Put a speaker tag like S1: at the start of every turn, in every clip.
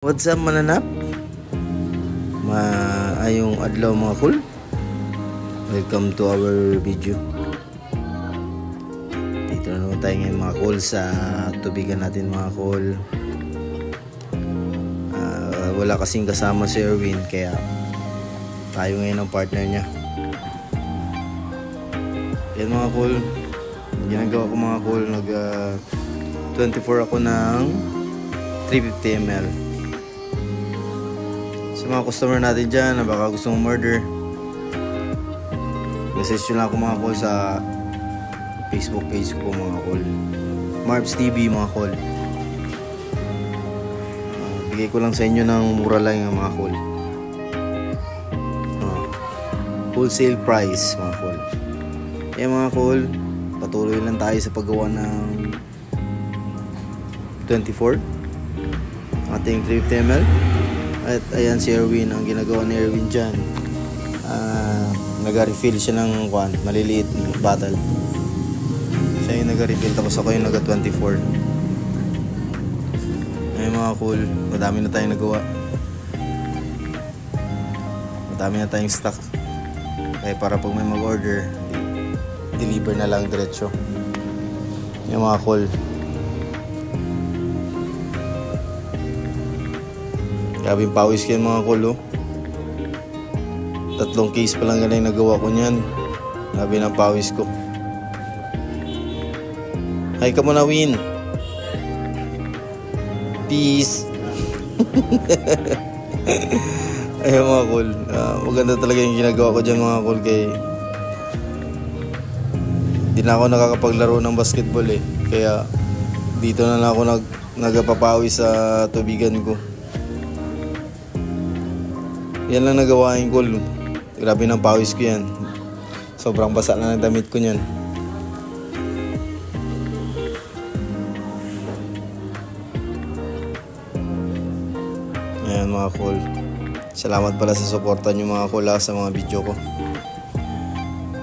S1: What's up mananap? Maayong adlaw mga cool. Welcome to our video. Dito na naman tayo ngayon mga cool sa tubigan natin mga cool. Wala kasing kasama si Erwin kaya tayo ngayon ang partner niya. Yan mga cool. Ginagawa ko mga cool. 24 ako ng 350 ml. Sa mga customer natin dyan na baka gusto mong order, message nyo lang ako mga call sa Facebook page ko po mga call, Marbs TV mga call. Bigay ko lang sa inyo ng mura lang yung mga call, wholesale price mga call. Kaya mga call, patuloy lang tayo sa paggawa ng 24 ating 350 ml. At ayan si Erwin, ang ginagawa ni Erwin dyan, nag-refill siya ng maliliit bottle. Siya yung nag-refill, tapos ako yung nag-24. Ayun mga cool, madami na tayong nagawa, madami na tayong stock, kaya para pag may mag-order, deliver na lang diretso. Ayun mga cool, grabing pawis kayo mga cool, oh. 3 case pa lang ganun yung nagawa ko niyan. Grabe ng pawis ko. Hi ka muna Win. Peace. Ayun mga cool, maganda talaga yung ginagawa ko dyan mga cool, kay di na ako nakakapaglaro ng basketball kaya dito na lang ako nagpapawis sa tubigan ko. Yan lang nagawain ko. Grabe ng pawis ko yan. Sobrang basa na ng damit ko niyan. Ayan mga cool. Salamat pala sa suporta nyo mga cool sa mga video ko.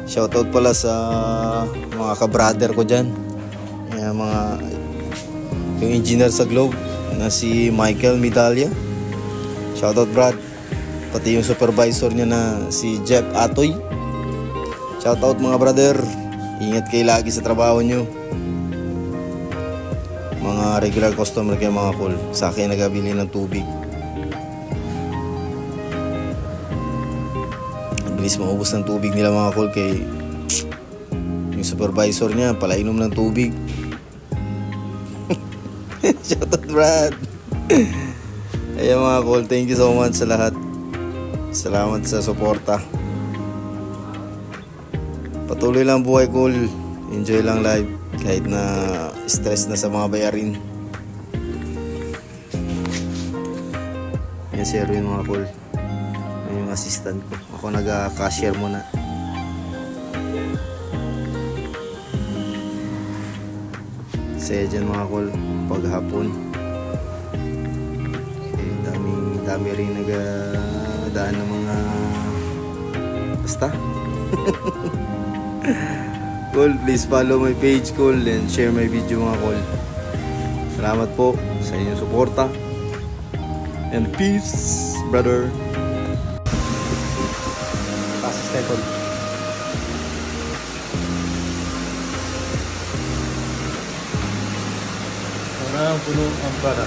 S1: Shoutout pala sa mga ka-brother ko dyan. Ayan, yung engineer sa Globe na si Michael Medalya. Shoutout Brad. Pati yung supervisor niya na si Jeff Atoy. Shoutout mga brother. Ingat kayo lagi sa trabaho nyo. Mga regular customer kayo mga cool. Sa akin nagabili ng tubig. Bilis maubos ng tubig nila mga cool, kay yung supervisor niya palainom ng tubig. Shoutout Brad. Ayan mga cool, thank you so much sa lahat. Salamat sa suporta. Patuloy lang buhay cool. Enjoy lang life kahit na stress na sa mga bayarin. Yan si Erwin mga cool, yung assistant ko. Ako nag-cashier muna. Saya dyan mga cool paghapon. Dami rin daan ng mga basta. Cool, please follow my page cool and share my video mga cool. Salamat po sa inyong suporta and peace brother. Pasiste cool. Parang puno ang para.